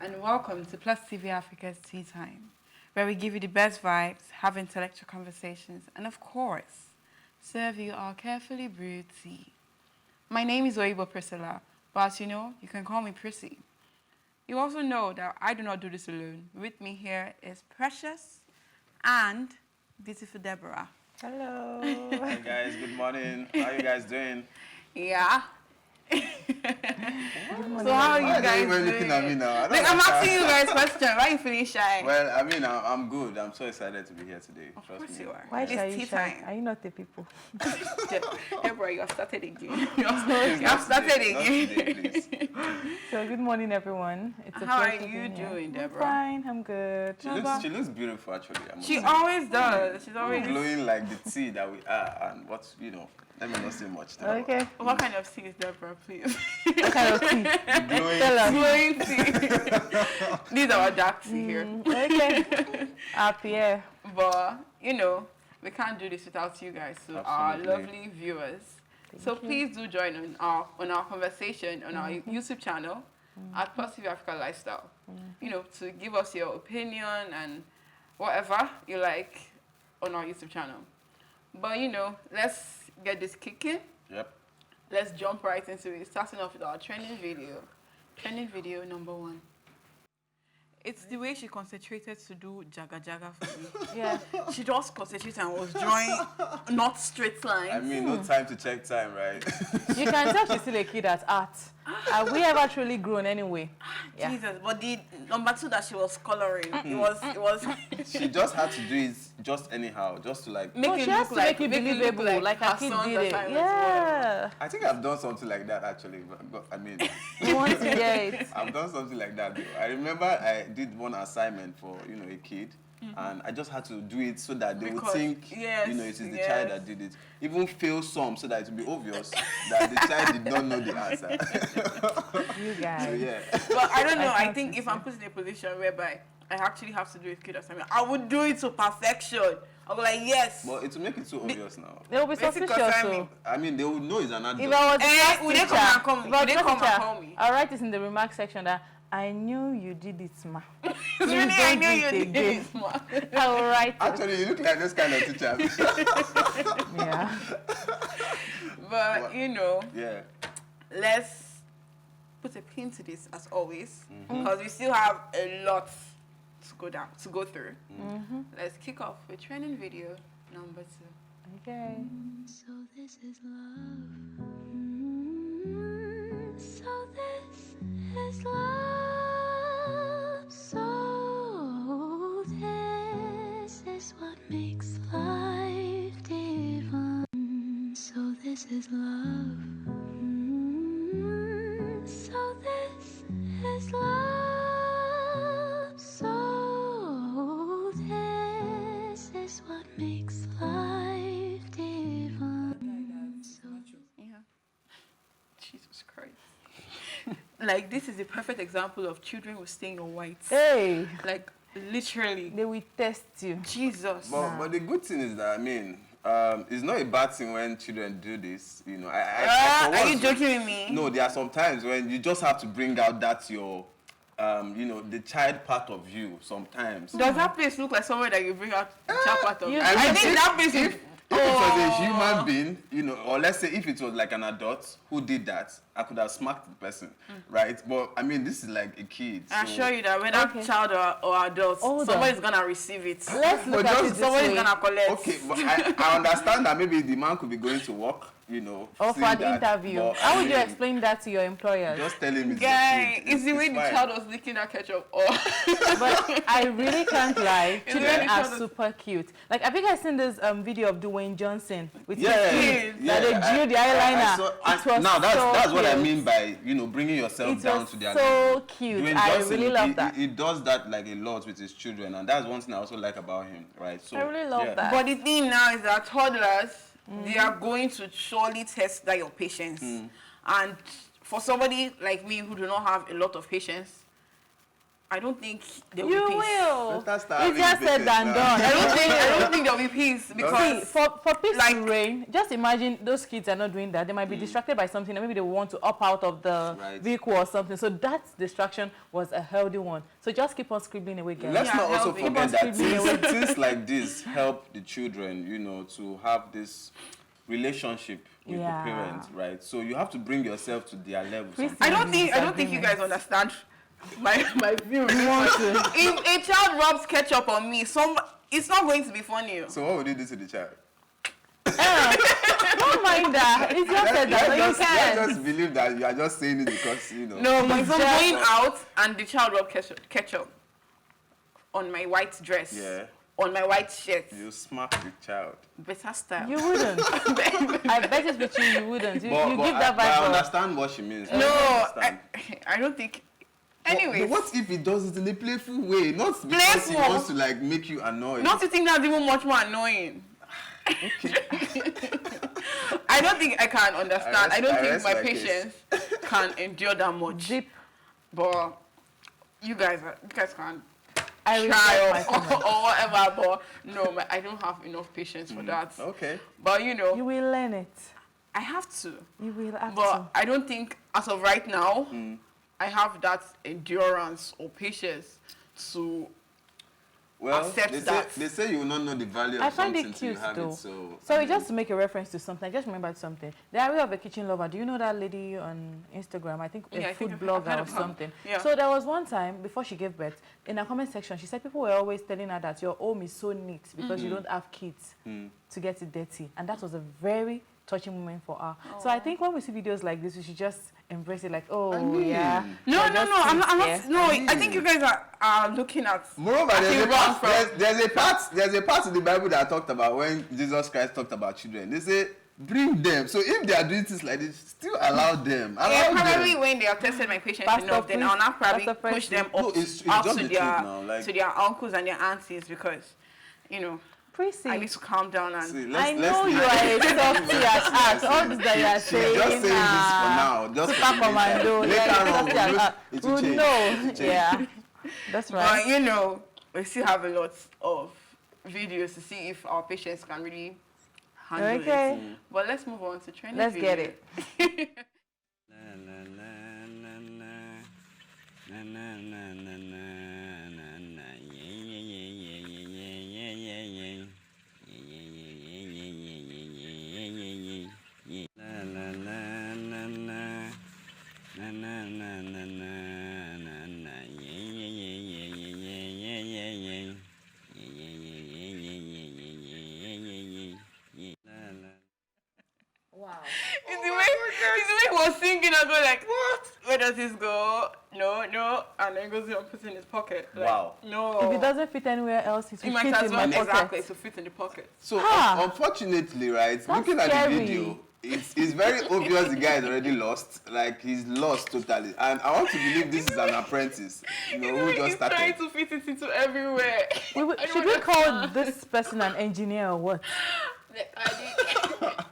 and welcome to PlusTvAfrica's Tea Time, where we give you the best vibes, have intellectual conversations, and of course, serve you our carefully brewed tea. My name is Oibo Priscilla, but as you know, you can call me Prissy. You also know that I do not do this alone. With me here is Precious and beautiful Deborah. Hello. Hey guys, good morning. How you guys doing? Yeah. So how are you guys doing? Looking at me now? I'm asking you guys questions. Why are you feeling shy? Well, I mean, I'm good. I'm so excited to be here today. Of Trust course me. you are. Why It's are you tea shy? time. Are you not the people? Deborah, you have started again. You Please, have started not today, again. please. So good morning, everyone. It's a How are pleasure you being here. doing, I'm Deborah? fine. I'm good. She looks beautiful, actually. I must She say. always does. She's always. glowing like the tea that we are, and what's let me not say much. Now. Okay. What kind of tea is Deborah, please? What kind of tea? Glowing. Tell us. Glowing tea. These are our dark tea here. Okay. Pierre. But, we can't do this without you guys, so our Absolutely. lovely viewers. So please do join on our conversation on our YouTube channel at PlusTvAfrica Lifestyle. To give us your opinion and whatever you like on our YouTube channel. But let's get this kicking. Yep. Let's jump right into it. Starting off with our trending video. Trending video number 1. It's the way she concentrated to do jaga jaga for me. Yeah. She just concentrated and was drawing not straight lines. I mean, no time to check time, right? You can tell she's still a kid at art. Have we ever truly grown anyway? Yeah. Jesus, but the number 2 that she was coloring, it was She just had to do it just anyhow, just to like. make No, it she has look to like make it believable, like her kid son's did it. assignment, Yeah. I think I've done something like that actually. But I mean, You want to hear it? I've done something like that. Though. I remember I did one assignment for a kid, and I just had to do it so that they would think yes, it is the yes. child that did it. Even fail some so that it would be obvious that the child did not know the answer. You guys. So yeah. But I don't know. I can't think if I'm put in a position whereby I actually have to do a kid assignment, I would do it to perfection. I'll be like, yes. But it will make it so obvious now. They will be Basic suspicious. assignment. So. I mean, they would know it's an adult. If I was the class would they teacher, come and call me? if I was Would they the come and teacher, call me? I'll write this in the remark section that I knew you did it, ma. Really, I don't knew do you it did again. this, man. I will write it. Actually, you look like this kind of teacher. Yeah. But Yeah. let's put a pin to this as always, because we still have a lot to go through. Let's kick off with trending video number 2. Okay. So this is love. So this is love. So this is what makes life divine. So this is love. So this is love. So this is what makes life divine. So Yeah. Jesus Christ. Like, this is a perfect example of children will stay in white. Hey, Like, literally. they will test you. Jesus. But the good thing is that, I mean, it's not a bad thing when children do this. For Are you once- joking with me? No, there are some times when you just have to bring out that your, the child part of you sometimes. Does that place look like somewhere that you bring out the child part of? you- I think that place is. If it was a human being, or let's say if it was like an adult who did that, I could have smacked the person, right? But I mean, this is like a kid. I so- assure you that whether Okay. child or adult, Hold somebody's gonna receive it. Let's look But at just it this Somebody's way. gonna collect. Okay, but I understand that maybe the man could be going to work, Or for seeing an that, interview. but How I would you mean, explain that to your employers? Just tell him it's Guy, the kid. it's the way the fine. child was licking that ketchup. Oh. But I really can't lie. It's Children really are kind of- super cute. Like, I think I seen this video of Dwayne Johnson with his Yeah, kids. yeah, That they drew the eyeliner. It was now that's so what I cute. mean by bringing yourself It down was to their so level. cute. Dwayne I Johnson, really love he, that. He does that like a lot with his children, and that's one thing I also like about him, right? So I really love yeah. that. But the thing now is that toddlers, they are going to surely test that your patience. And for somebody like me who do not have a lot of patience, I don't think there will You be peace. will. Let us start having Easier said debates than now. done. I don't think there will be peace because See, for peace like- to reign, just imagine those kids are not doing that. They might be distracted by something, and maybe they want to up out of the Right. vehicle or something. So that distraction was a healthy one. So just keep on scribbling away, guys. Let's Yeah, not also healthy. forget that Keep on things like this help the children, you know, to have this relationship with Yeah. the parents, right? So you have to bring yourself to their level. Christy- sometimes. I don't think you guys understand my view. You want to? If a child rubs ketchup on me, it's not going to be funny. So what would you do to the child? Don't mind that. It's just said that. No, you Let's can. just believe that you are just saying it because, you know. No, but if I'm Just- going out and the child rubs ketchup on my white dress, Yeah. on my white shirt, You smack the child. better style. You wouldn't. I bet it's with you wouldn't. You give that but I vibe. of- understand what she means. No, understand. I don't think. But Anyways, what if he does it in a playful way? Not because he Playful? wants to like make you annoyed. don't you think that's even much more annoying? I don't think I can understand. I don't think rest my my case. patience can endure that much. Deep. But you guys can I try respect my comment. or whatever. But no, I don't have enough patience for that. Okay. But you know, You will learn it. I have to. You will have But to. I don't think as of right now, I have that endurance or patience to. Well, Accept they say, that. they say you will not know the value of I find something it till you cute have though. it. So, Sorry, just to make a reference to something, I just remembered something. The Diary of a Kitchen Lover. Do you know that lady on Instagram? I think a Yeah, I think food I've heard blogger or of her. something. Yeah. So there was one time before she gave birth, in her comment section, she said people were always telling her that your home is so neat because you don't have kids to get it dirty, and that was a very touching moment for her. So I think when we see videos like this, we should just embrace it like, oh I mean, yeah. No, we're no, just no. I'm kids not. here. No, I I mean- think you guys are looking at. moreover, there's a Actually, wrong part, there's a part in the Bible that talked about when Jesus Christ talked about children. They say, bring them. So if they are doing things like this, still allow them. Allow Yeah, probably them. when they have tested my patience Pastor, enough, then please. I'll not probably Pastor, push them No, up, it's up just to the their truth now, like- to their uncles and their aunties because, you know, Prissy, I need to calm down and. See, I let's know leave you are a it. softy at heart. All this that you are She's saying just saying this for now. Just Super for the commando. later. Yeah, Later on, softy at heart. it will We'll change. know. It will change. Yeah, that's But right. you know, we still have a lot of videos to see if our patients can really handle Okay. it. But let's move on to training. Let's get it. Wow. It's the way he was singing, I go like, what? Where does this go? No, no. And then goes and puts it in his pocket. Like, Wow. No. If it doesn't fit anywhere else, it He will might fit as in well my exactly pocket. to fit in the pocket. So Ah. unfortunately, right, looking at scary. the video, it's very obvious the guy is already lost. Like he's lost totally. And I want to believe this is an apprentice, you know, who just He's trying started. to fit it into everywhere. I don't Should we call understand. this person an engineer or what?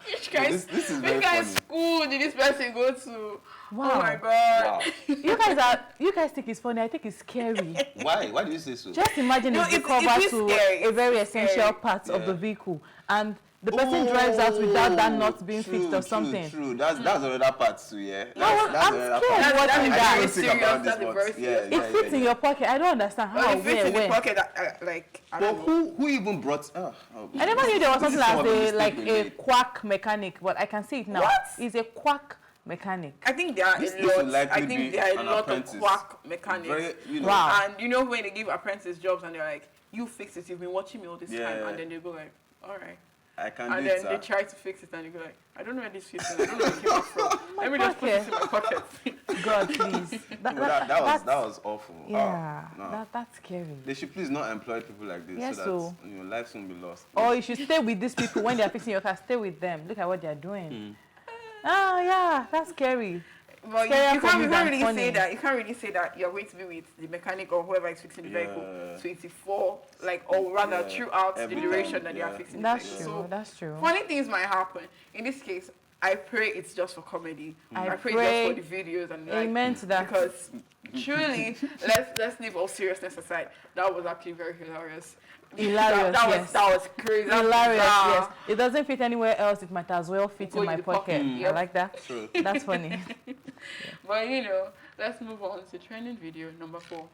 Which guy's This is very which guy's funny. school did this person go to? Wow. Oh my god. Wow. You guys think it's funny. I think it's scary. Why? Why do you say so? Just imagine No, it's the it cover is to scary. a very It's essential scary. part of Yeah. the vehicle, and the person drives out without that not being fixed or something. True. That's another part too. Yeah. No, I'm another scared. part. What That's is a that? very I didn't think serious. about That's this, a but very yeah, serious. It fits in your pocket. I don't understand how. Well, it fits Where? in the When? pocket. Like I But don't know. who even brought? Oh, I never knew there was This something is some as of the a mistake like we a made. quack mechanic, but I can see it now. What? He's a quack mechanic. I think there are This a will lot. likely I think be there are a an lot apprentice. of quack mechanics. Very, you know, Wow. And you know when they give apprentice jobs and they're like, "You fix it. You've been watching me all this time," Yeah. and then they go like, "All right." I can And do then it. they try to fix it and they go like, I don't know where this fits in. I don't know where it came out from. Let me just put it in my pocket. God, please. That was awful. Yeah, Oh, no. that's scary. They should please not employ people like this Yes, so so. that you know, lives won't be lost. Or you should stay with these people when they are fixing your car. Stay with them. Look at what they are doing. Oh yeah, that's scary. Well, Scarier you for can't, me you can't than really funny. say that. You can't really say that you're going to be with the mechanic or whoever is fixing the vehicle Yeah. 24, like, or rather Yeah. through the Every duration time, that they are yeah. fixing That's the true. vehicle. So That's true. funny things might happen. In this case, I pray it's just for comedy. I pray pray- just for the videos and Amen to that. Because truly, let's leave all seriousness aside. That was actually very hilarious. Hilarious, yes. That was crazy. That's Hilarious, bizarre. yes. It doesn't fit anywhere else. It might as well fit Go in my in the pocket. pocket. I Yep. like that. True. That's funny. But you know, let's move on to trending video number 4.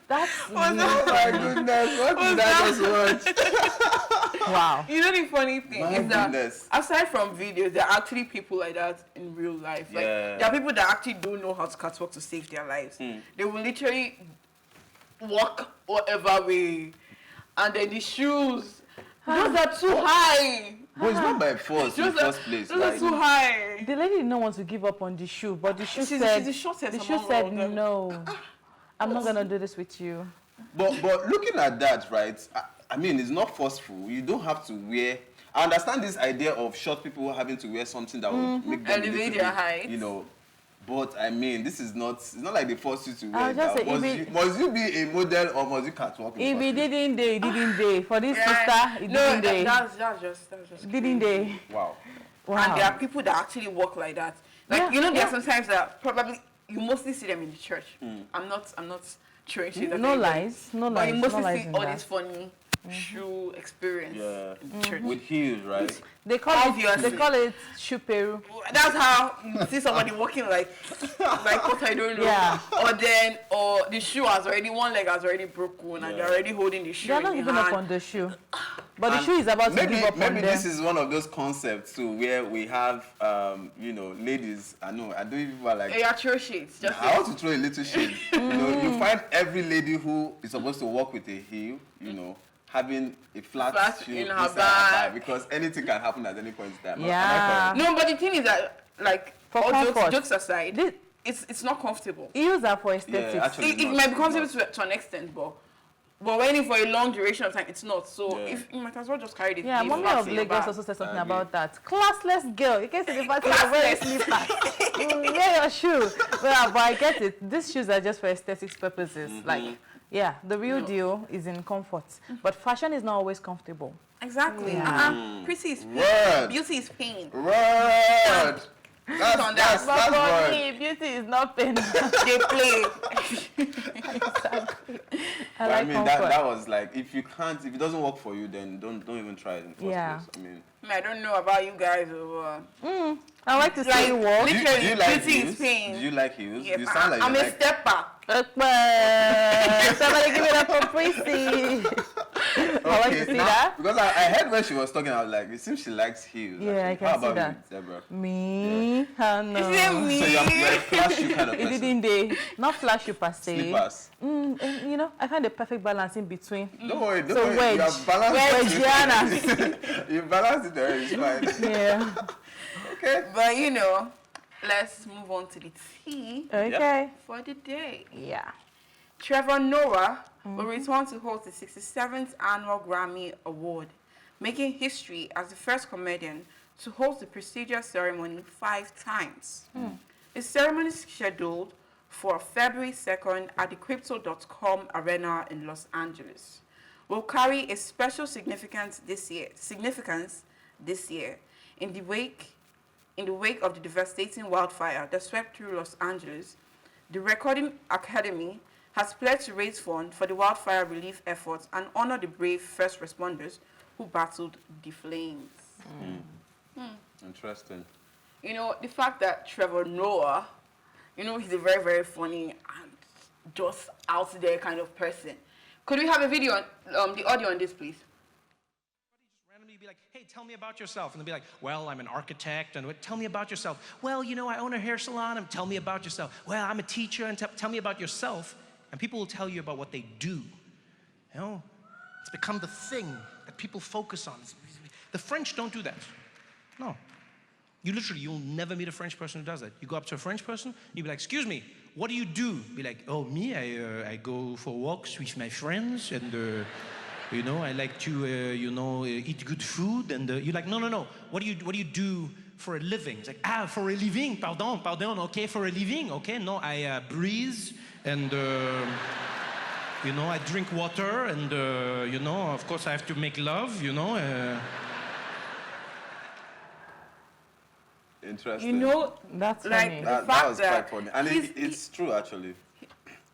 That's Oh my goodness, what did I just watch? wow. You know the funny thing My is that goodness. aside from videos, there are actually people like that in real life. Like Yeah. there are people that actually don't know how to catwalk to save their lives. They will literally walk whatever way, and then the shoes, those are too high. But it's not by force in the first place. Those are Like, too high. The lady did not want to give up on the shoe, but the shoe She's said, the shortest the shoe among all said of them. no. I'm not gonna do this with you. but looking at that, right? I mean, it's not forceful. You don't have to wear. I understand this idea of short people having to wear something that would make them Elevate a little their bit, height. you know. But I mean, this is not. It's not like they force you to I wear was just that. saying, Must you be a model or must you catwalk? in If the he first place? didn't day, he didn't day. For this sister, it no, didn't day. that's just Didn't crazy. day. Wow. Wow. And there are people that actually walk like that. Like Yeah, you know, there yeah. are sometimes that probably you mostly see them in the church. I'm not throwing shade at No anybody, lies, no but you lies, mostly no lies see in all that. this funny shoe experience Yeah. in church. With heels, right? They call Obviously. it shoe peru. That's how you see somebody walking like what I don't know. Yeah. Or the shoe has already, one leg has already broken and they're already holding the shoe They're in not the giving hand. up on the shoe. But the And shoe is about to maybe, give up on maybe them. this is one of those concepts too, where we have, you know, ladies. I know, I don't even like. Yeah, throw shades. Just I want to throw a little shade. You know, you find every lady who is supposed to walk with a heel, you know, having a flat shoe in her inside bag. because anything can happen at any point in time. Am I Yeah. correct? No, but the thing is that, like, For all comfort. jokes aside, This- it's not comfortable. Heels are for aesthetics. Yeah, actually. It might be comfortable to an extent, but wearing for a long duration of time, it's not. So Yeah. if you might as well just carry the Yeah, the mommy flats of in your Lagos bag. also said something I agree. about that. Classless girl. You can see the fact that you're wearing slippers. You wear your shoe. Well, but I get it. These shoes are just for aesthetics purposes. Like, yeah, the real deal is in comfort. But fashion is not always comfortable. Exactly. Yeah. Pretty is pain. Word. Beauty is pain. Word. That's on that. But for word. me, beauty is not pain. They play. Exactly. But I I like mean, comfort. that was like, if it doesn't work for you, then don't even try it in the first Yeah. place. I mean, I don't know about you guys, but I like to Like, see you walk. do literally, you like beauty is heels? pain. Do you like heels? yes, You sound like I'm you a like. stepper. Somebody give it up for Prissy. I like to see now, that. because I heard when she was talking, I was like, it seems she likes heels. Yeah, I actually. can How see about that. you, Deborah? Me? I know. Is it me? So you're a flash shoe kind of It person. didn't they? Not flash you per se. Slippers. And, you know, I find the perfect balance in between. Don't worry, don't So worry. wedge. You have balanced Wedgiana. You balanced it already, it's fine. Yeah. Okay. But you know, let's move on to the tea Okay. for the day. Yeah. Trevor Noah will return to host the 67th annual Grammy Award, making history as the first comedian to host the prestigious ceremony 5 times. The ceremony is scheduled for February 2nd at the Crypto.com Arena in Los Angeles. Will carry a special significance this year in the wake of the devastating wildfire that swept through Los Angeles. The Recording Academy has pledged to raise funds for the wildfire relief efforts and honor the brave first responders who battled the flames. Interesting. You know, the fact that Trevor Noah, you know, he's a very, very funny and just out there kind of person. Could we have a video on the audio on this, please? Randomly be like, hey, tell me about yourself. And they'll be like, well, I'm an architect. And tell me about yourself. Well, you know, I own a hair salon. And tell me about yourself. Well, I'm a teacher. And tell me about yourself. And people will tell you about what they do. You know, it's become the thing that people focus on. The French don't do that. No. You'll never meet a French person who does that. You go up to a French person, you'll be like, excuse me, what do you do? Be like, oh, me, I go for walks with my friends, and, you know, I like to, you know, eat good food, and you're like, no, what do you do for a living? It's like, for a living, pardon, okay, for a living, okay, no, I breathe, and, you know, I drink water, and, you know, of course I have to make love, you know. Interesting. You know, That's like funny. the that fact was that quite funny. And it's true, actually.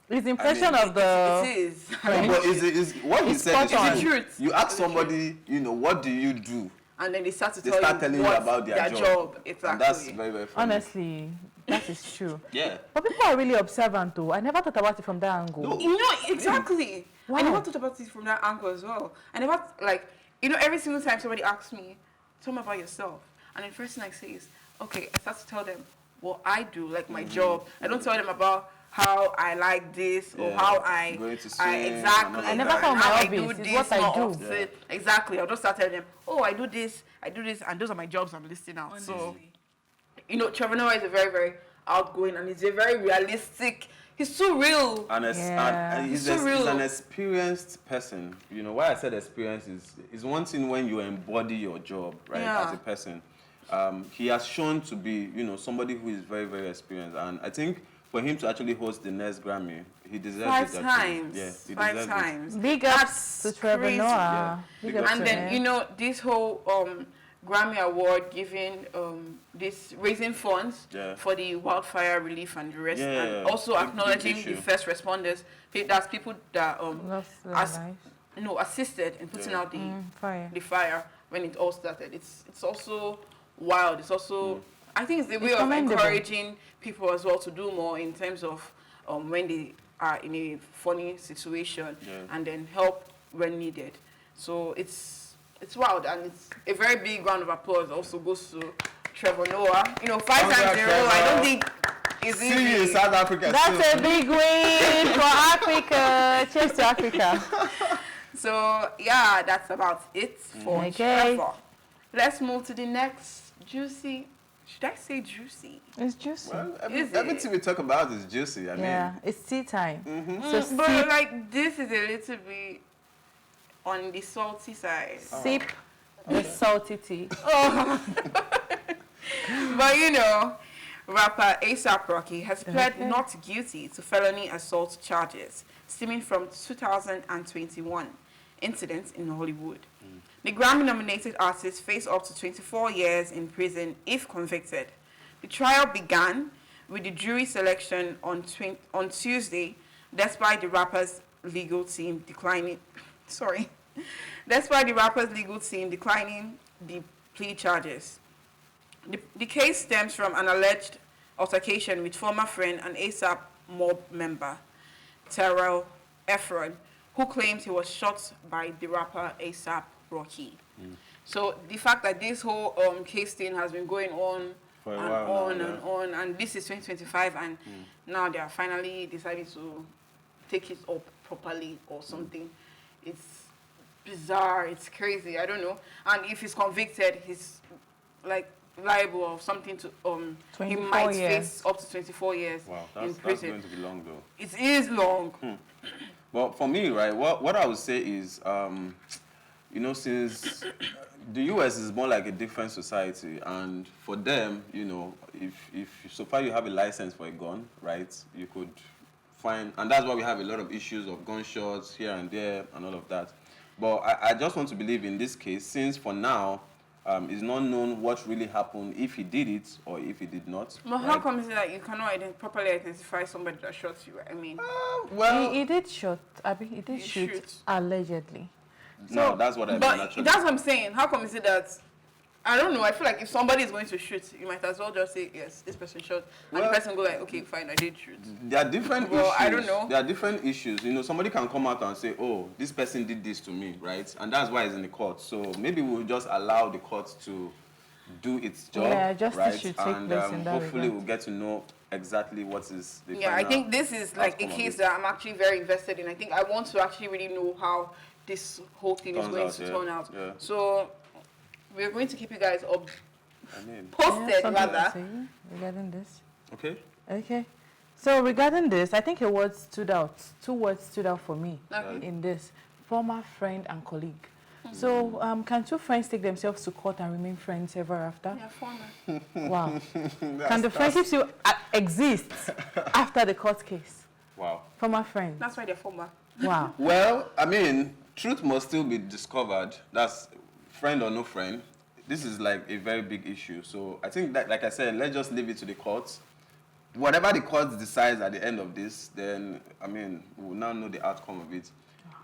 His impression I mean, of the... it is. No, but what he It's said spot is on. true. It's You ask somebody, you know, what do you do? And then they start to They tell start you telling you what about their job. Exactly. And that's very, very funny. Honestly, that is true. Yeah. But people are really observant, though. I never thought about it from that angle. No. You know, exactly. Wow. I never thought about it from that angle as well. I never, like, you know, every single time somebody asks me, tell me about yourself. And the first thing I say is, okay, I start to tell them what I do, like my job. I don't tell them about how I like this or how I Going to swim exactly. and all I of never that. found my how I hobbies. do It's this what I more do. often. Exactly. I'll just start telling them, oh, I do this, and those are my jobs I'm listing out. So, you know, Trevor Noah is a very, very outgoing, and he's a very realistic. He's too real. And, and he's, So real. he's an experienced person. You know, why I said experience is one thing when you embody your job, right, Yeah. as a person. He has shown to be, you know, somebody who is very, very experienced. And I think for him to actually host the next Grammy, he deserves 5 it. Actually. times. Yeah, he 5 deserves times. Big ups That's to Trevor crazy. Noah. Yeah. Big Big ups ups. And to then, him. you know, this whole Grammy Award giving this raising funds Yeah. for the wildfire relief and the rest, Yeah, and also big acknowledging issue. the first responders. That's people that Lost their as- life. assisted in putting Yeah. out Fire. the fire when it all started. It's also wild. It's also I think it's a way It's of commendable. encouraging people as well to do more in terms of when they are in a funny situation and then help when needed. So it's wild, and it's a very big round of applause also goes to Trevor Noah. You know, 5 times in a row. I don't think it's See you in easy. South Africa That's soon. a big win for Africa. Cheers to Africa. So yeah, that's about it for Okay. Trevor. Let's move to the next juicy. Should I say juicy? It's juicy. Well, Is it? everything we talk about is juicy. I Yeah, mean, it's tea time. So But sip, like this is a little bit on the salty side. sip the salty tea. But you know, rapper A$AP Rocky has pled not guilty to felony assault charges stemming from 2021 incidents in Hollywood. The Grammy-nominated artist faced up to 24 years in prison if convicted. The trial began with the jury selection on Tuesday, despite the rapper's legal team declining. Despite the rapper's legal team declining the plea charges. The case stems from an alleged altercation with former friend and A$AP mob member, Terrell Efron, who claims he was shot by the rapper A$AP Rocky. So the fact that this whole case thing has been going on For a and while on now, and on, and this is 2025, and now they are finally decided to take it up properly or something. It's bizarre, it's crazy, I don't know. And if he's convicted, he's like liable of something to he 24 might years. face up to 24 years wow, in that's prison. going to be long though. It is long. Well, for me, right, what I would say is, you know, since the US is more like a different society, and for them, you know, if so far you have a license for a gun, right, you could find, and that's why we have a lot of issues of gunshots here and there and all of that. But I just want to believe in this case, since for now, it's not known what really happened, if he did it or if he did not. But how come is it that you cannot properly identify somebody that shot you? I mean, Well, He did shoot. He did He shoot shoot. allegedly. no, that's what I mean, but actually. that's what I'm saying. How come is it that I don't know. I feel like if somebody is going to shoot, you might as well just say, yes, this person shot. And Well, the person go like, okay, fine, I did shoot. There are different Well, issues. I don't know. There are different issues. You know, somebody can come out and say, oh, this person did this to me, right? And that's why it's in the court. So maybe we'll just allow the court to do its job, Yeah, justice right? should take And place in that hopefully regard. we'll get to know exactly what is the Yeah, I final think this is like a outcome of case it. that I'm actually very invested in. I think I want to actually really know how this whole thing is Turns going out, to yeah, turn out. yeah. So we're going to keep you guys I mean, posted something to rather. say regarding this. okay. Okay. So regarding this, I think a word stood out. 2 words stood out for me Okay. in this. Former friend and colleague. So can 2 friends take themselves to court and remain friends ever after? Yeah, former. Wow. Can the friendship still exist after the court case? Wow. Former friends. That's why they're former. Wow. Well, I mean, truth must still be discovered. That's friend or no friend. This is like a very big issue. So I think that, like I said, let's just leave it to the courts. Whatever the court decides at the end of this, then, I mean, we will now know the outcome of it.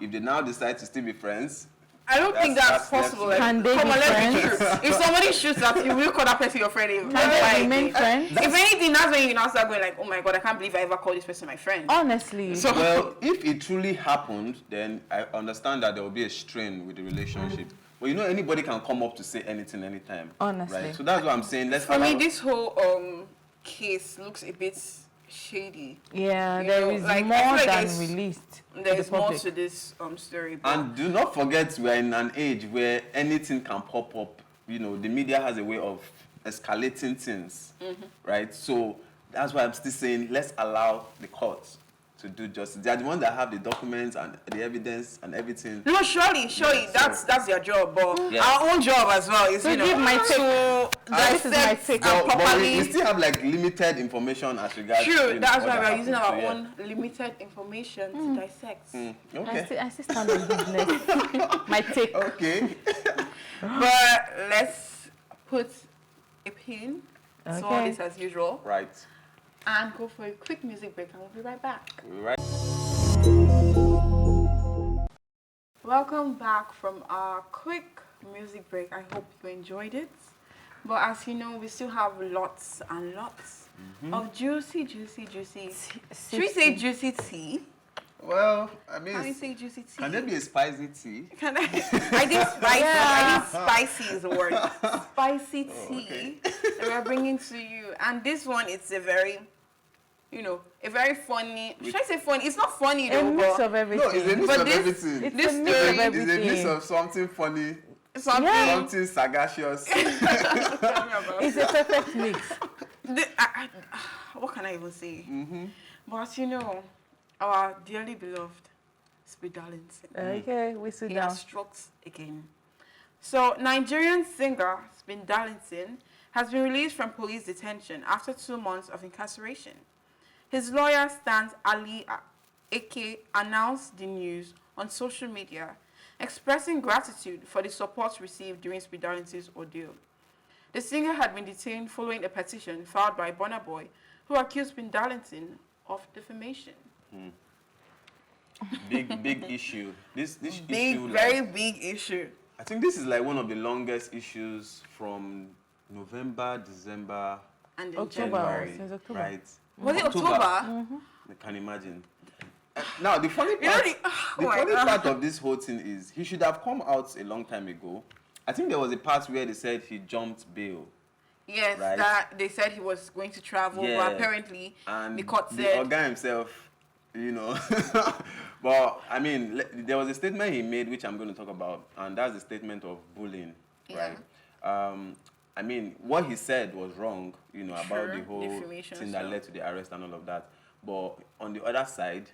If they now decide to still be friends, I don't think that's possible. Like, Can they come be on, let's be friends? true. If somebody shoots at you, will you call that person your friend? Can they remain friends? If anything, that's when you now start going like, oh my God, I can't believe I ever called this person my friend. Honestly. So- well, if it truly happened, then I understand that there will be a strain with the relationship. But you know, anybody can come up to say anything anytime. Honestly. Right? So that's what I'm saying. Let's For me, allow- this whole case looks a bit shady. Yeah, You there know, is like, I more feel like than there's- released to There's the more public. to this story. But And do not forget, we're in an age where anything can pop up. You know, the media has a way of escalating things, right? So that's why I'm still saying, let's allow the courts to do justice. They are the ones that have the documents and the evidence and everything. no, surely, Yeah, that's their job. But Yeah. our own job as well is, To you know, give my take. to This is my dissect take. and But properly. we still have like limited information as regards. True, you know, that's what why that we're using happened. our So, yeah. own limited information to dissect. Okay. I still stand on business. My take. Okay. But let's put a pin to all Okay. this as usual Right. and go for a quick music break, and we'll be right back. Right. Welcome back from our quick music break. I hope you enjoyed it. But as you know, we still have lots and lots of juicy. Should we say juicy tea? Well, I mean, Can we say juicy tea? can there be a spicy tea? Can I think spicy. I think spicy is the word. Spicy tea that we're bringing to you, and this one it's a very, a very funny. Should I say funny? It's not funny A though. mix but of everything. No, it's a mix But of this- everything. It's this a mix story of It's a everything. mix of something funny, something. Yeah. something sagacious. It's a perfect mix. What can I even say? But you know, our dearly beloved Speed Darlington. Okay, we sit He down. has strokes again. So, Nigerian singer Speed Darlington has been released from police detention after 2 months of incarceration. His lawyer, Stan Ali Eke, announced the news on social media, expressing gratitude for the support received during Speed Darlington's ordeal. The singer had been detained following a petition filed by Burna Boy, who accused Speed Darlington of defamation. Big issue. This Big, issue, very like, big issue. I think this is like one of the longest issues from November, December, And in October, January. since October. right? Was it October? I can imagine. Now the funny You know part, the- the my funny God. part of this whole thing is he should have come out a long time ago. I think there was a part where they said he jumped bail. Yes, Right. that they said he was going to travel, Yeah. but apparently And the court the said Oga himself, but I mean, there was a statement he made which I'm going to talk about, and that's the statement of bullying, Yeah. right? I mean, what he said was wrong, about Sure, the whole defamation thing that stuff. led to the arrest and all of that. But on the other side,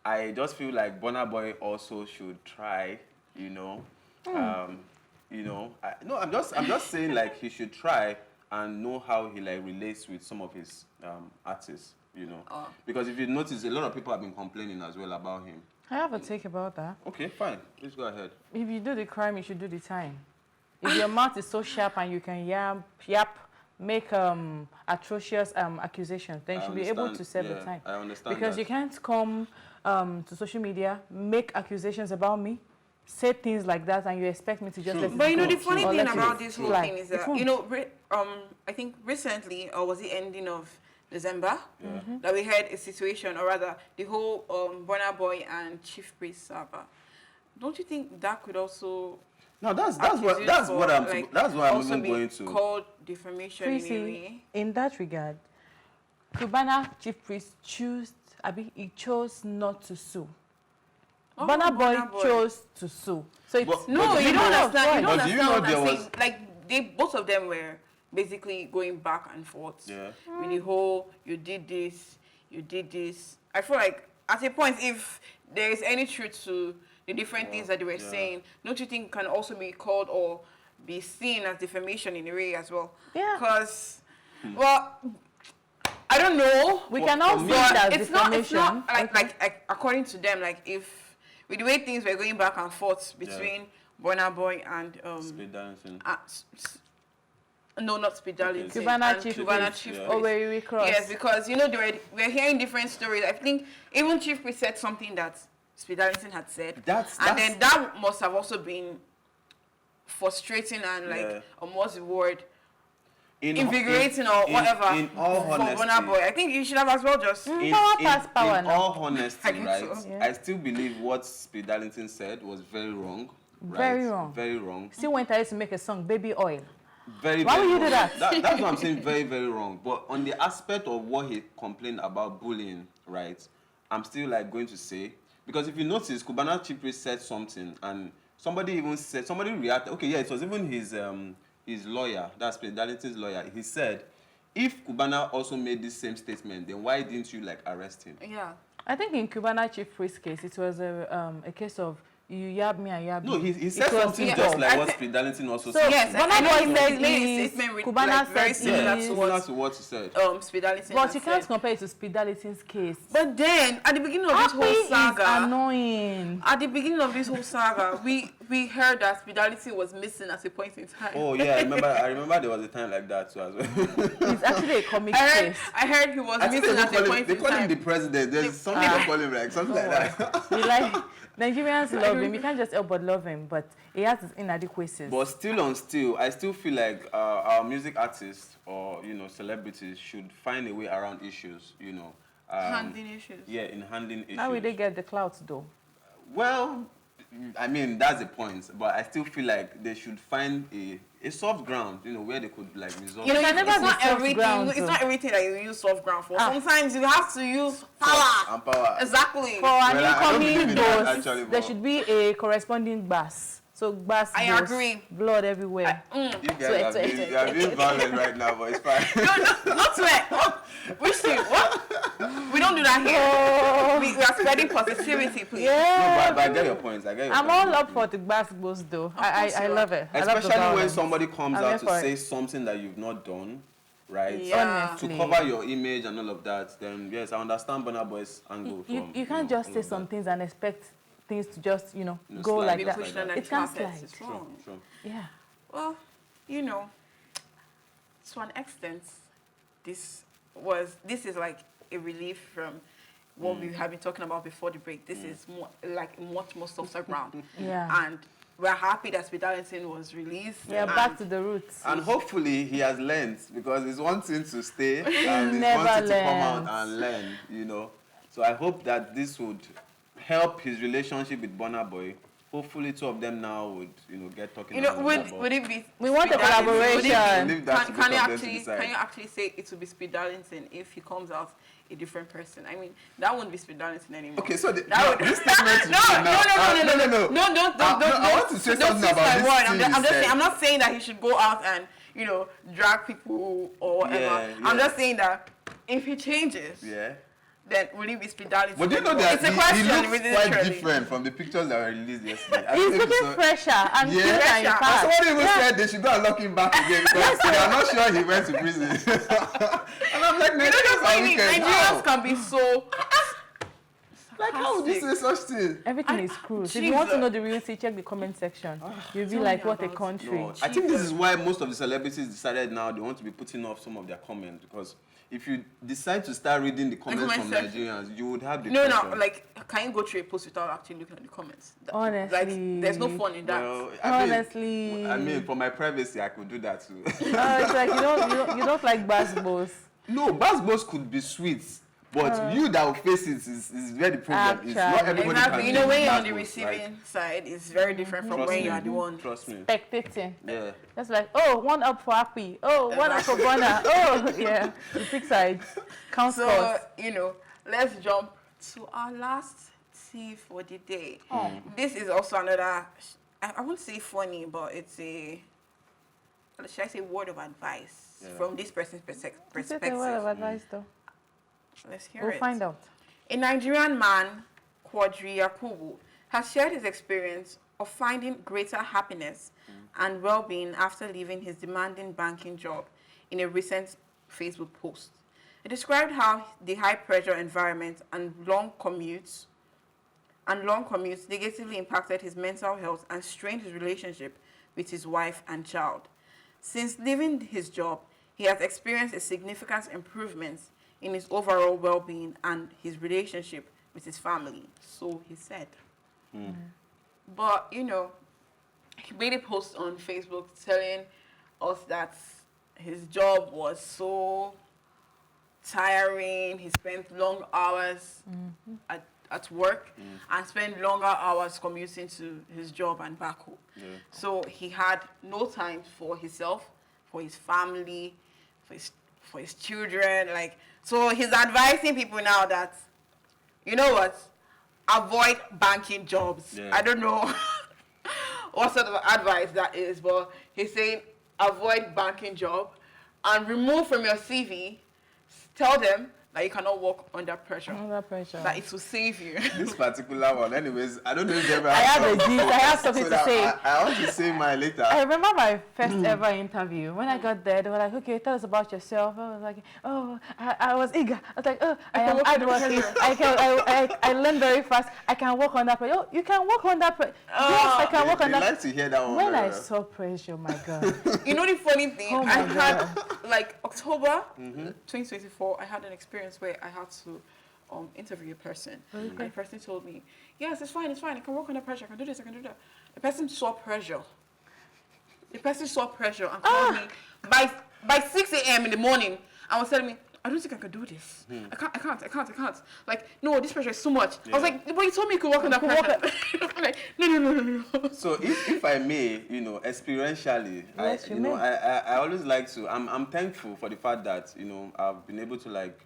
I just feel like Burna Boy also should try, I'm just saying like he should try and know how he like relates with some of his artists, Oh. because if you notice, a lot of people have been complaining as well about him. I have a take about that. Okay, fine, please go ahead. If you do the crime, you should do the time. If your mouth is so sharp and you can yap, make atrocious accusations, then you I should be able understand, to serve yeah, the time. I understand Because that. you can't come to social media, make accusations about me, say things like that and you expect me to just let it But you know, go the funny or thing let it about this whole fly. thing is It that, won't. you know, I think recently, or was it ending of December, that we had a situation, or rather, the whole Burna Boy and Chief Priest saga. Don't you think that could also No, that's accuse what for, I'm like, that's what I'm also even be going to. called defamation in a Prissy, way? in that regard, Cubana Chief Priest he chose not to sue. Oh, Burna Burna Boy chose to sue. So it's But- No, but you don't understand. You don't But do you understand know what there I'm was- saying. Like, both of them were basically going back and forth. Yeah. With the whole, you did this, you did this. I feel like at a point, if there is any truth to the different things that they were saying, don't you think can also be called or be seen as defamation in a way as well? Yeah. Because, well, I don't know. we can all for see me- it as It's not defamation. like according to them, like if with the way things were going back and forth between Burna Boy and Speed dancing. no, not Speed Darlington. Cubana and Chief Cubana Priest. Chief Yeah. Priest. Owerri Cross. Yes, because you know we're hearing different stories. I think even Chief Priest said something that Speed Darlington had said, and then that must have also been frustrating and like what's the word? Invigorating or whatever in all for honesty, Burna Boy. I think you should have as well just Power pass power in now. all honesty, I think right? so. Yeah. I still believe what Speed Darlington said was very wrong. Right? Very wrong. Very wrong. Still went ahead to make a song, Baby Oil. Very, Why very would you do wrong. that? That's what I'm saying, very, very wrong. But on the aspect of what he complained about bullying, right, I'm still like going to say, because if you notice, Cubana Chief Priest said something, and somebody reacted. Okay, yeah, it was even his lawyer, that's Darlington's lawyer. He said, if Cubana also made this same statement, then why didn't you like arrest him? yeah. I think in Cubana Chief Priest case, it was a case of you yab me and yab No, me. he said It was something ego. just like what Speed Darlington also So, said. Yes, Burna I know Boy he said made a is, statement with, Cubana like, very said similar is, to Similar what to what he said. Speed Darlington but had you can't said. compare it to Speed Darlington's case. But then at the beginning of this Happy whole is saga, annoying. at the beginning of this whole saga, we heard that Speed Darlington was missing at a point in time. Oh yeah, I remember there was a time like that too as well. It's actually a comic case. I heard he was I think missing at a point they in call him time. the president. There's something they call him like something like that. We like Nigerians love him. You can't just help but love him, but he has his inadequacies. But still, I still feel like our music artists or celebrities should find a way around issues. Handling issues. Yeah, in handling issues. How will they get the clout though? Well, I mean that's the point, but I still feel like they should find a soft ground, where they could like resolve. You know, can it's never be not soft everything. ground, It's so. not everything that you use soft ground for. Ah. Sometimes you have to use power. And power. Exactly. For an Well, I don't believe incoming in that, dose, actually, there but- should be a corresponding bass. So bass I dose, agree. blood everywhere. You Sweat, guys sweat, you are being violent right now, but it's fine. No, not sweat. Which thing? What? We don't do that Oh. here. We are spreading positivity, please. Yeah. No, but I get your points. I'm all up for the bass dose though. I love it. I love the Especially when violence. somebody comes I'm out here to for it. say something that you've not done, right? Yeah. Honestly. To cover your image and all of that, then yes, I understand Burna Boy's angle. You from, can't just all say of some that. things and expect things to just, go slide. like Be that. pushed under It the can't carpet. slide. It's wrong. True. Yeah. Well, to an extent, this is like a relief from what we have been talking about before the break. This is more like much more softer ground. Yeah. And we're happy that Speed Darlington was released. Yeah, and back to the roots. And hopefully he has learned, because it's one thing to stay and it's never one thing to come learns. out and learn, So I hope that this would help his relationship with Burna Boy. Hopefully two of them now would, get talking about would it be? We want a Speed Darlington? Would it be- collaboration. Leave that to both Can you of them to actually decide. can you actually say it will be Speed Darlington if he comes out a different person? I mean, that wouldn't be Speed Darlington anymore. Okay, so That would- this statement No, don't I want to say don't something twist about my this word. thing I'm you just said. saying. I'm not saying that he should go out and drag people or whatever. Yeah, I'm yeah. just saying that if he changes, Yeah. then will he be Speed Darlington? But do you know anymore? that it's a question, he looks really, quite literally. different from the pictures that were released yesterday. I He's think looking so. fresher and Yeah. cuter in Fresher. fact. Somebody even Yeah. said they should go and lock him back again because they are not sure he went to prison. And I'm like, You know, Nigerians just are like wicked. Nigerians How? can be so. Like, how would you say such thing? Everything is cruel. If you want to Jesus. know the real tea, check the comment section. You'll be Tell like, me what a about it. country. No, I think this is why most of the celebrities decided now they want to be putting off some of their comments, because if you decide to start reading the comments from comment section. Nigerians, you would have the No, pressure. like, can you go through a post without actually looking at the comments? Honestly. Like, there's no fun in that. Well, Honestly. I mean, for my privacy, I could do that too. It's like you don't like basketballs. No, basketballs could be sweet, but you that will face it is where the problem is. Not everybody Exactly. can You know, do when you're on the basketballs, receiving side, it's very different from when you are the one. Trust me. Spectating. Yeah. That's like, oh, 1 up for Happy. Oh, 1 up for Ghana. Oh, yeah. The pick sides. Count So, scores. you know, let's jump to our last tea for the day. This is also another, I won't say funny, but it's a, should I say, word of advice from this person's Is it perspective. a word of advice, though? Let's hear We'll it. find out. A Nigerian man, Quadri Yakubu, has shared his experience of finding greater happiness and well-being after leaving his demanding banking job in a recent Facebook post. He described how the high-pressure environment and long commutes negatively impacted his mental health and strained his relationship with his wife and child. Since leaving his job, he has experienced a significant improvement in his overall well-being and his relationship with his family, so he said. But, you know, he made a post on Facebook telling us that his job was so tiring. He spent long hours at work and spent longer hours commuting to his job and back home. Yeah. So he had no time for himself, for his family, for his children. Like, so he's advising people now that, you know what, avoid banking jobs. Yeah. I don't know what sort of advice that is, but he's saying avoid banking job and remove from your CV. Tell them that you cannot work under pressure. Under pressure. That it will save you. This particular one, anyways, I don't know if you ever I have a gist. I have something so to that say. I want to say mine later. I remember my first ever interview. When I got there, they were like, okay, tell us about yourself. I was like, oh, I was eager. I was like, oh, I am hardworking. I learn very fast. I can work under pressure. Oh, you can work under pressure. Yes, I can work under They like to hear that one. When very I well. saw pressure, my God. You know the funny thing? Oh my I had, God. like, October 2024, I had an experience where I had to interview a person. And the person told me, yes, it's fine, I can work under pressure, I can do this, I can do that. The person saw pressure. And called me by 6 a.m. in the morning and was telling me, I don't think I can do this. I can't. Like, no, this pressure is too much. I was like, but you told me you could work under pressure. I'm like, no. So if I may, you know, experientially, Yes, you may. I always like to, I'm thankful for the fact that, you know, I've been able to like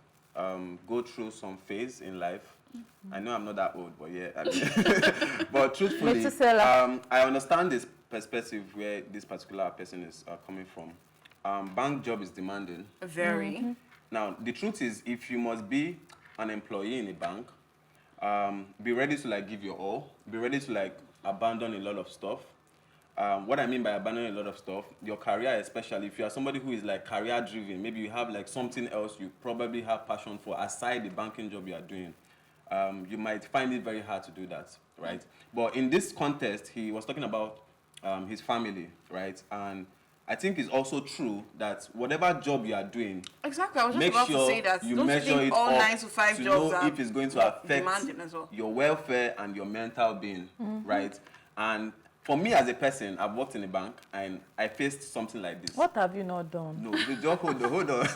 go through some phase in life. I know I'm not that old, but yeah. I mean, but truthfully, I understand this perspective where this particular person is coming from. Bank job is demanding. Very. Now, the truth is, if you must be an employee in a bank, be ready to like give your all, be ready to like abandon a lot of stuff. What I mean by abandoning a lot of stuff, your career especially, if you are somebody who is like career driven, maybe you have like something else you probably have passion for aside the banking job you are doing, you might find it very hard to do that, right? But in this context, he was talking about his family, right? And I think it's also true that whatever job you are doing, Exactly, I was just make about sure to say that. you Don't you measure think it all up 9 to 5 to jobs know are if it's going to affect demanding as well? your welfare and your mental being, right? And for me as a person, I've worked in a bank and I faced something like this. What have you not done? No, the job, hold on.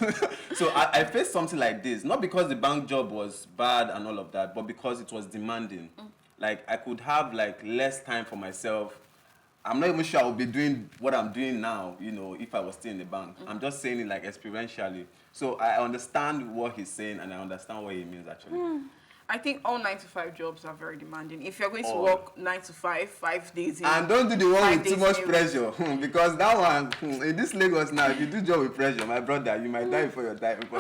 So I faced something like this, not because the bank job was bad and all of that, but because it was demanding. Like I could have like less time for myself. I'm not even sure I would be doing what I'm doing now, you know, if I was still in the bank. I'm just saying it like experientially. So I understand what he's saying and I understand what he means actually. I think all 9 to 5 jobs are very demanding. If you're going to Oh. work 9 to 5, 5 days in, And don't do the one 5 with too days much in a pressure, because that one, in this Lagos now, if you do job with pressure, my brother, you might die before your time. oh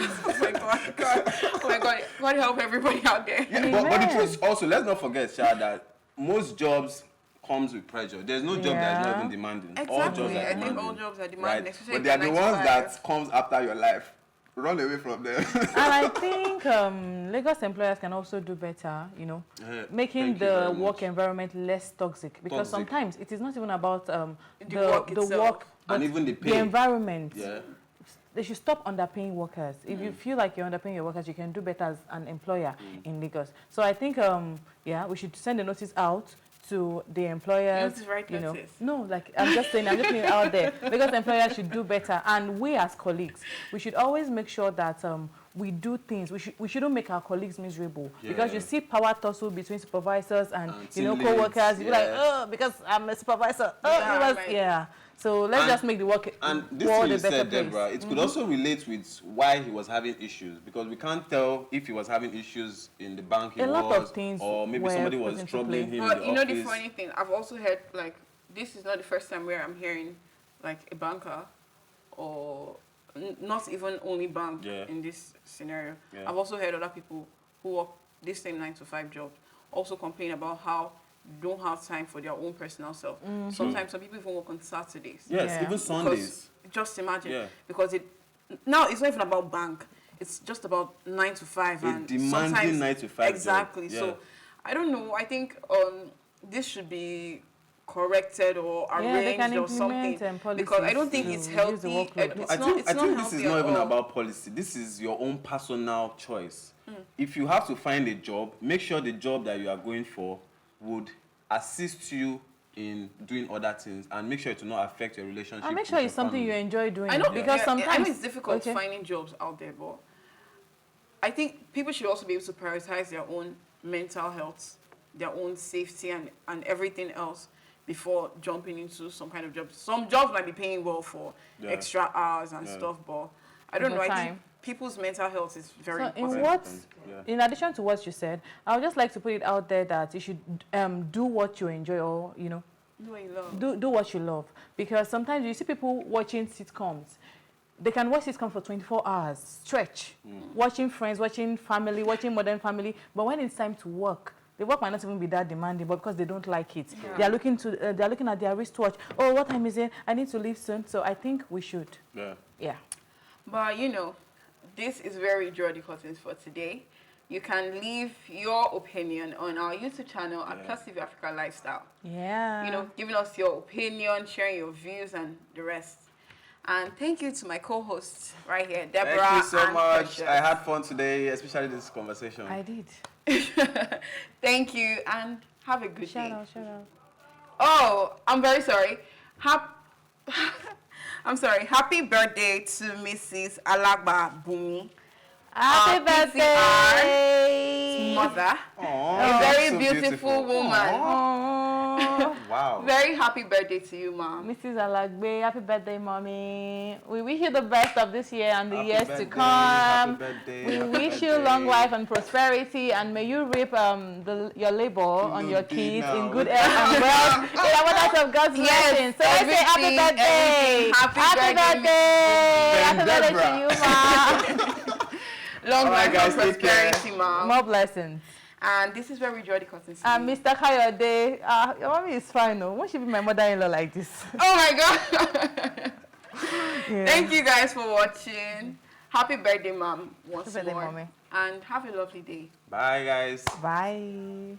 my God, God help everybody out there. Yeah, but the truth is also, let's not forget, Sha, that most jobs comes with pressure. There's no job that is not even demanding. All jobs Exactly, are I think demanding. all jobs are demanding, Right? especially But if they are you're the 9 to ones 5. that comes after your life. Run away from them. And I think Lagos employers can also do better, you know, making thank you the very work much. environment less toxic. Because Toxic. sometimes it is not even about The work itself. but And even the pay. the environment. Yeah. they should stop underpaying workers. If you feel like you're underpaying your workers, you can do better as an employer in Lagos. So I think, yeah, we should send a notice out to the employers. You write notice. No, like I'm just saying, I'm just putting it out there because employers should do better, and we as colleagues, we should always make sure that we do things. We shouldn't make our colleagues miserable because you see power tussle between supervisors and co-workers. You're like, oh, because I'm a supervisor. Oh, yeah. So let's just make the work and this world thing you a better said, place. Deborah, it could also relate with why he was having issues, because we can't tell if he was having issues in the bank he A lot was, of things or maybe somebody was troubling him But in you the know office. the funny thing, I've also heard, like, this is not the first time where I'm hearing, like, a banker or not even only bank in this scenario. I've also heard other people who work this same 9-to-5 job also complain about how don't have time for their own personal self. Sometimes some people even work on Saturdays. Yes, even Sundays. Because, just imagine, because now it's not even about bank. It's just about 9-to-5 and demanding 9-to-5 exactly. job. So I don't know. I think this should be corrected or arranged or something, because I don't think it's healthy. I think this is not even about policy. This is your own personal choice. If you have to find a job, make sure the job that you are going for would assist you in doing other things, and make sure it will not affect your relationship. And make sure it's something you enjoy doing. I know, because sometimes I know it's difficult finding jobs out there, but I think people should also be able to prioritize their own mental health, their own safety, and everything else before jumping into some kind of job. Some jobs might be paying well for extra hours and stuff, but I don't know. I think people's mental health is very important. In addition to what you said, I would just like to put it out there that you should do what you enjoy, or do what you love. Do what you love, because sometimes you see people watching sitcoms. They can watch sitcoms for 24 hours stretch, watching Friends, watching Family, watching Modern Family. But when it's time to work, the work might not even be that demanding, but because they don't like it, they are looking at their wristwatch. Oh, what time is it? I need to leave soon. So I think we should. Yeah. But this is very Jordy Cottons for today. You can leave your opinion on our YouTube channel at PlusTvAfrica Lifestyle. Yeah. Giving us your opinion, sharing your views, and the rest. And thank you to my co-hosts right here, Deborah. Thank you so much. Precious. I had fun today, especially this conversation. I did. Thank you, and have a good day. Shout out. Oh, I'm very sorry. I'm sorry. Happy birthday to Mrs. Alagba Bumi. Happy birthday, mother. Aww, a very so beautiful woman. Wow. Very happy birthday to you, Mom. Mrs. Alagbe, happy birthday, Mommy. We wish you the best of this year and the Happy years birthday, to come. we wish you long life and prosperity, and may you reap your labor on your kids in good health and wealth in abundance of God's blessings. So I say happy birthday. Happy birthday to you, Mom. Long life and prosperity, Mom. More blessings. And this is where we draw the curtain. Mr. Kayode, your mommy is fine. No? Won't she be my mother-in-law like this? Oh my God. Thank you guys for watching. Happy birthday, Mom. Once Happy birthday, more. Mommy. And have a lovely day. Bye, guys. Bye.